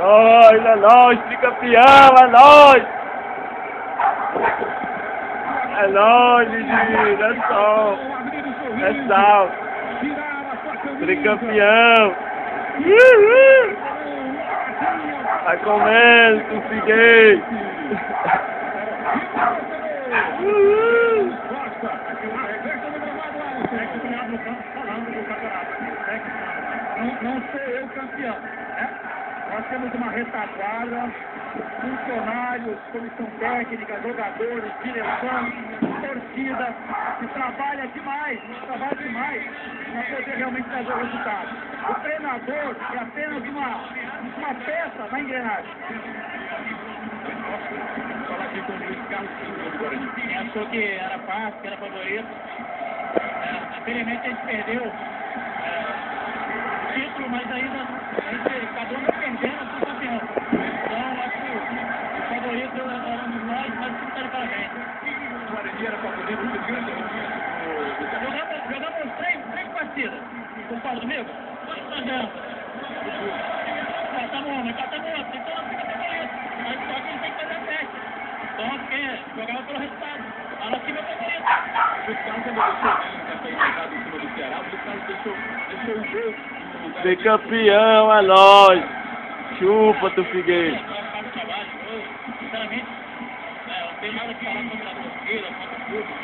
É nóis, tricampeão, é nóis! É nóis, Didi, é sol, é sal, tricampeão! Vai comendo, tu figuei! Não sou eu campeão, né? Nós temos uma retaguarda, funcionários, comissão técnica, jogadores, direção, torcida, que trabalha demais para poder realmente trazer o resultado. O treinador é apenas uma peça na engrenagem. Vou falar aqui com o Luiz Carlos do Guarani. Quem achou que era fácil, que era favorito. Infelizmente a gente perdeu o título, mas ainda a gente acabou não perdendo para o campeão. Então acho que o favorito éramos nós, mas não está de parabéns. O Guarani era favorito do campeão. Jogamos três partidas. Concordo comigo? Nós ganhamos. Catamos outro. Então não fica favorito. Mas só que a gente tem que fazer a festa. Então quem jogava pelo resultado. A nossa time é favorito. O Carlos deixou em cima do Ceará, o Carlos deixou o gol. Ser campeão, é nóis! Chupa, tu figuei! Sinceramente, não tem nada que falar contra a torcida, contra o público,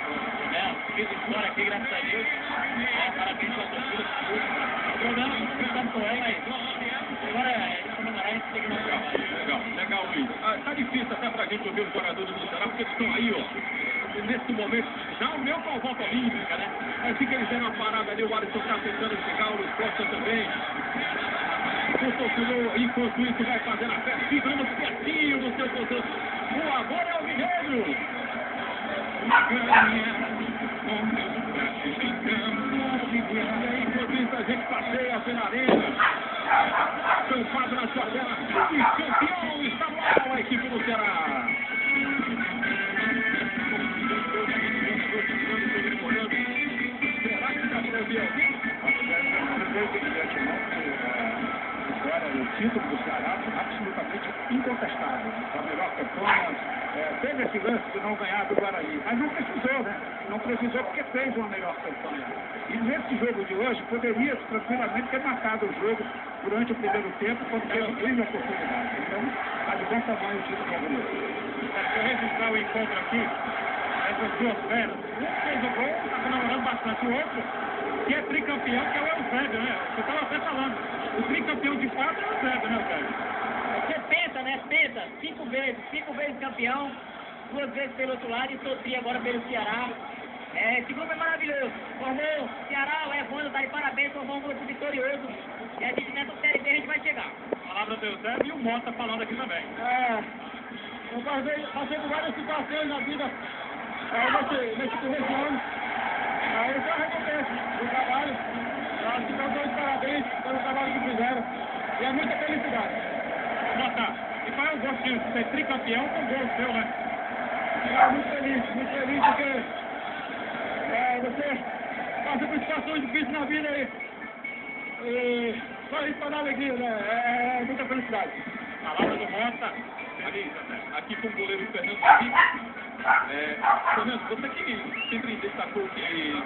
fiz história aqui, graças a Deus. Parabéns para a torcida, o programa não foi tanto mas agora eles comemorar, a gente tem que não trabalho. Legal, Luiz. Tá difícil até pra gente ouvir os jogadores do Ceará, porque eles estão aí, ó, nesse momento, já o meu com a volta olímpica, né? Assim que eles deram uma parada ali, o Alisson tá tentando chegar, o Luiz Costa também. O torcedor, enquanto isso, vai fazendo a festa, ficando pertinho do seu torcedor. O amor é o mineiro! Enquanto isso, a gente passeia pela arena. São Fábio na sua tela, campeão estadual, a equipe do Ceará. Será que está campeão? O título do Ceará absolutamente incontestável. A melhor campanha. Teve esse lance de não ganhar do Guarani, mas não precisou, né? Não precisou porque fez uma melhor campanha. E nesse jogo de hoje, poderia tranquilamente ter matado o jogo durante o primeiro tempo, quando teve grande oportunidade. Então, está de bom tamanho o título brasileiro. Se eu registrar o encontro aqui, essas duas feras, um fez o gol, está comemorando bastante, o outro, que é tricampeão, que é o Eusébio, né? Eu estava até falando. O tricampeão de fato é o Eusébio, né, Eusébio? Você pensa, né? Pensa, 5 vezes campeão, 2 vezes pelo outro lado e sofri agora pelo Ceará. Esse grupo é maravilhoso. Formou Ceará, o Evandro, tá de parabéns, formou um grupo vitorioso. E a gente nessa série B a gente vai chegar. Palavra do Eusébio e o Mota falando aqui também. Eu passei por várias situações na vida nesse começo de ano. Aí eu só recompenso o trabalho. Eu acho que eu dou os parabéns pelo trabalho que fizeram. E é muita felicidade. Mota, e qual é o gostinho de ser tricampeão com gol seu, né? Muito feliz porque você passa por situações difíceis na vida e só isso para dar alegria, né? É muita felicidade. Palavra do Mota. Aqui com o goleiro Fernando Henrique. Fernando, você que sempre destacou que